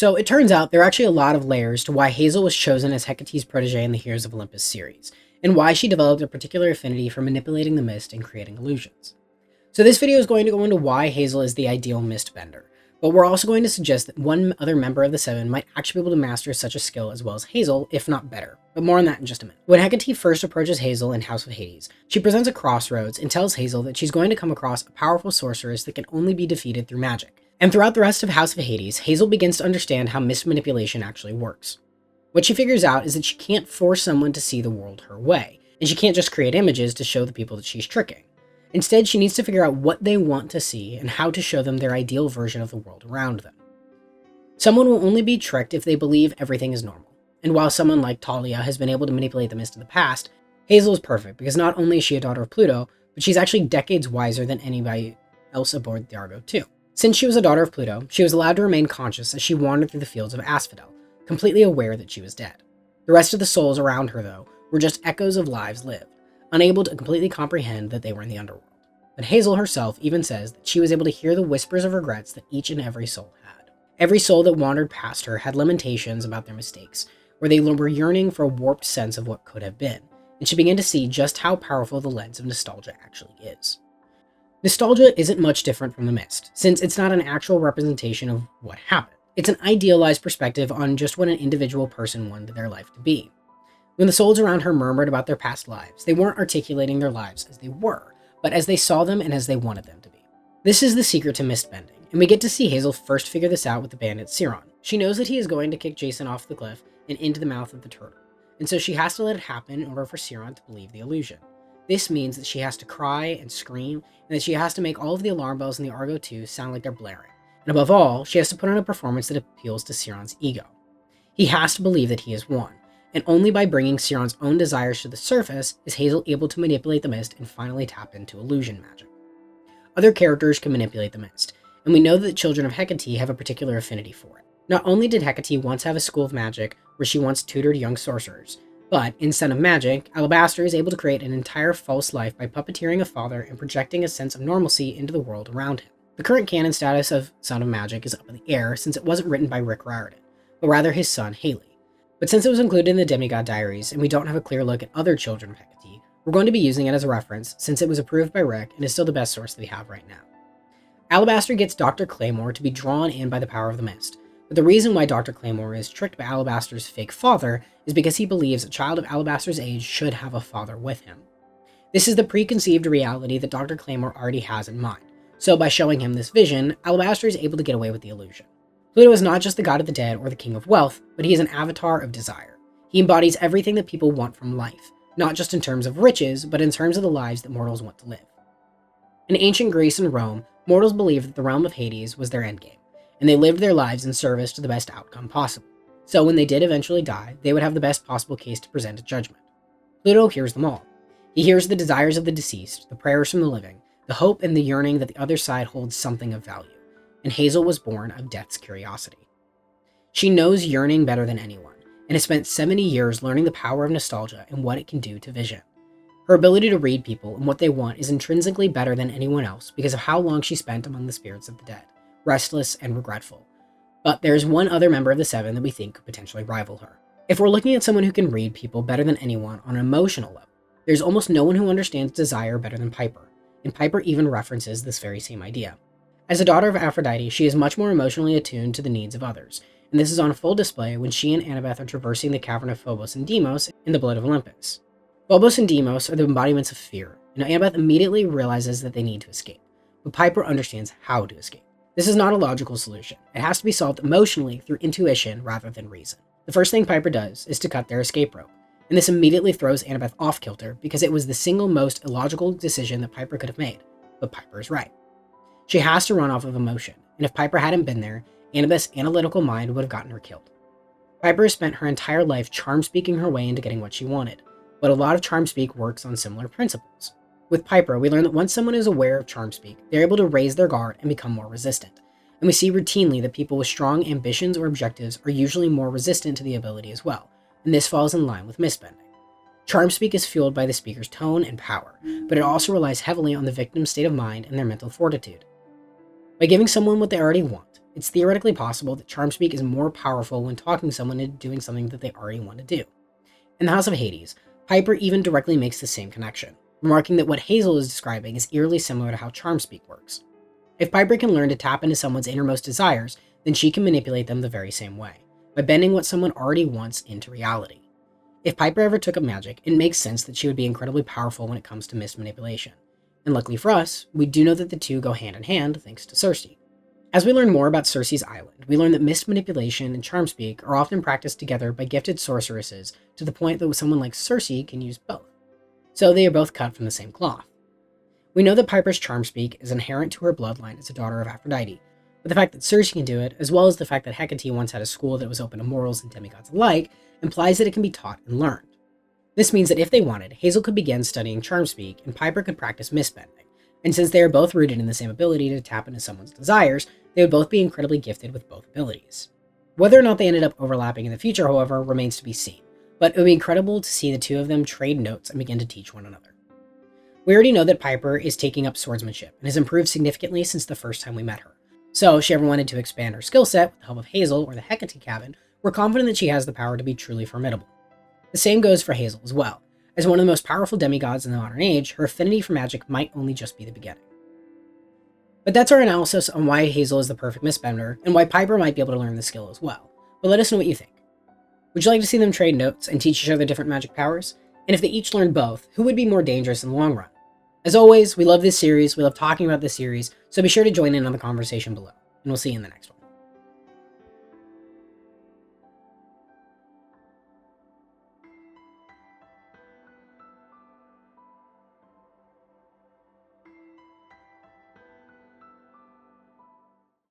So it turns out there are actually a lot of layers to why Hazel was chosen as Hecate's protege in the Heroes of Olympus series, and why she developed a particular affinity for manipulating the mist and creating illusions. So this video is going to go into why Hazel is the ideal mist bender, but we're also going to suggest that one other member of the Seven might actually be able to master such a skill as well as Hazel, if not better, but more on that in just a minute. When Hecate first approaches Hazel in House of Hades, she presents a crossroads and tells Hazel that she's going to come across a powerful sorceress that can only be defeated through magic. And throughout the rest of House of Hades, Hazel begins to understand how mist manipulation actually works. What she figures out is that she can't force someone to see the world her way, and she can't just create images to show the people that she's tricking. Instead, she needs to figure out what they want to see and how to show them their ideal version of the world around them. Someone will only be tricked if they believe everything is normal, and while someone like Talia has been able to manipulate the mist in the past, Hazel is perfect because not only is she a daughter of Pluto, but she's actually decades wiser than anybody else aboard the Argo too. Since she was a daughter of Pluto, she was allowed to remain conscious as she wandered through the fields of Asphodel, completely aware that she was dead. The rest of the souls around her, though, were just echoes of lives lived, unable to completely comprehend that they were in the Underworld. But Hazel herself even says that she was able to hear the whispers of regrets that each and every soul had. Every soul that wandered past her had lamentations about their mistakes, where they were yearning for a warped sense of what could have been, and she began to see just how powerful the lens of nostalgia actually is. Nostalgia isn't much different from the mist, since it's not an actual representation of what happened. It's an idealized perspective on just what an individual person wanted their life to be. When the souls around her murmured about their past lives, they weren't articulating their lives as they were, but as they saw them and as they wanted them to be. This is the secret to mist bending, and we get to see Hazel first figure this out with the bandit Siron. She knows that he is going to kick Jason off the cliff and into the mouth of the turtle, and so she has to let it happen in order for Siron to believe the illusion. This means that she has to cry and scream, and that she has to make all of the alarm bells in the Argo 2 sound like they're blaring. And above all, she has to put on a performance that appeals to Siron's ego. He has to believe that he has won, and only by bringing Siron's own desires to the surface is Hazel able to manipulate the mist and finally tap into illusion magic. Other characters can manipulate the mist, and we know that the children of Hecate have a particular affinity for it. Not only did Hecate once have a school of magic where she once tutored young sorcerers, but instead of magic, Alabaster is able to create an entire false life by puppeteering a father and projecting a sense of normalcy into the world around him. The current canon status of Son of Magic is up in the air since it wasn't written by Rick Riordan, but rather his son Haley. But since it was included in the Demigod Diaries and we don't have a clear look at other children of Hecate, we're going to be using it as a reference since it was approved by Rick and is still the best source that we have right now. Alabaster gets Dr. Claymore to be drawn in by the power of the mist. But the reason why Dr. Claymore is tricked by Alabaster's fake father is because he believes a child of Alabaster's age should have a father with him. This is the preconceived reality that Dr. Claymore already has in mind, so by showing him this vision, Alabaster is able to get away with the illusion. Pluto is not just the god of the dead or the king of wealth, but he is an avatar of desire. He embodies everything that people want from life, not just in terms of riches, but in terms of the lives that mortals want to live. In ancient Greece and Rome, mortals believed that the realm of Hades was their endgame, and they lived their lives in service to the best outcome possible. So when they did eventually die, they would have the best possible case to present at judgment. Pluto hears them all. He hears the desires of the deceased, the prayers from the living, the hope and the yearning that the other side holds something of value, and Hazel was born of death's curiosity. She knows yearning better than anyone, and has spent 70 years learning the power of nostalgia and what it can do to vision. Her ability to read people and what they want is intrinsically better than anyone else because of how long she spent among the spirits of the dead, restless and regretful. But there is one other member of the Seven that we think could potentially rival her. If we're looking at someone who can read people better than anyone on an emotional level, there's almost no one who understands desire better than Piper, and Piper even references this very same idea. As a daughter of Aphrodite, she is much more emotionally attuned to the needs of others, and this is on full display when she and Annabeth are traversing the cavern of Phobos and Deimos in the Blood of Olympus. Phobos and Deimos are the embodiments of fear, and Annabeth immediately realizes that they need to escape, but Piper understands how to escape. This is not a logical solution. It has to be solved emotionally through intuition rather than reason. The first thing Piper does is to cut their escape rope, and this immediately throws Annabeth off kilter because it was the single most illogical decision that Piper could have made, but Piper is right. She has to run off of emotion, and if Piper hadn't been there, Annabeth's analytical mind would have gotten her killed. Piper has spent her entire life charm-speaking her way into getting what she wanted, but a lot of charm-speak works on similar principles. With Piper, we learn that once someone is aware of Charmspeak, they're able to raise their guard and become more resistant. And we see routinely that people with strong ambitions or objectives are usually more resistant to the ability as well, and this falls in line with mistbending. Charmspeak is fueled by the speaker's tone and power, but it also relies heavily on the victim's state of mind and their mental fortitude. By giving someone what they already want, it's theoretically possible that charm speak is more powerful when talking someone into doing something that they already want to do. In the House of Hades, Piper even directly makes the same connection, remarking that what Hazel is describing is eerily similar to how charm speak works. If Piper can learn to tap into someone's innermost desires, then she can manipulate them the very same way, by bending what someone already wants into reality. If Piper ever took up magic, it makes sense that she would be incredibly powerful when it comes to mist manipulation. And luckily for us, we do know that the two go hand in hand thanks to Circe. As we learn more about Circe's island, we learn that mist manipulation and charm speak are often practiced together by gifted sorceresses to the point that someone like Circe can use both. So they are both cut from the same cloth. We know that Piper's charm speak is inherent to her bloodline as a daughter of Aphrodite, but the fact that Circe can do it, as well as the fact that Hecate once had a school that was open to mortals and demigods alike, implies that it can be taught and learned. This means that if they wanted, Hazel could begin studying charm speak and Piper could practice mistbending, and since they are both rooted in the same ability to tap into someone's desires, they would both be incredibly gifted with both abilities. Whether or not they ended up overlapping in the future, however, remains to be seen, but it would be incredible to see the two of them trade notes and begin to teach one another. We already know that Piper is taking up swordsmanship and has improved significantly since the first time we met her. So if she ever wanted to expand her skill set with the help of Hazel or the Hecate cabin, we're confident that she has the power to be truly formidable. The same goes for Hazel as well. As one of the most powerful demigods in the modern age, her affinity for magic might only just be the beginning. But that's our analysis on why Hazel is the perfect mistbender, and why Piper might be able to learn the skill as well. But let us know what you think. Would you like to see them trade notes and teach each other different magic powers? And if they each learned both, who would be more dangerous in the long run? As always, we love this series, we love talking about this series, so be sure to join in on the conversation below, and we'll see you in the next one.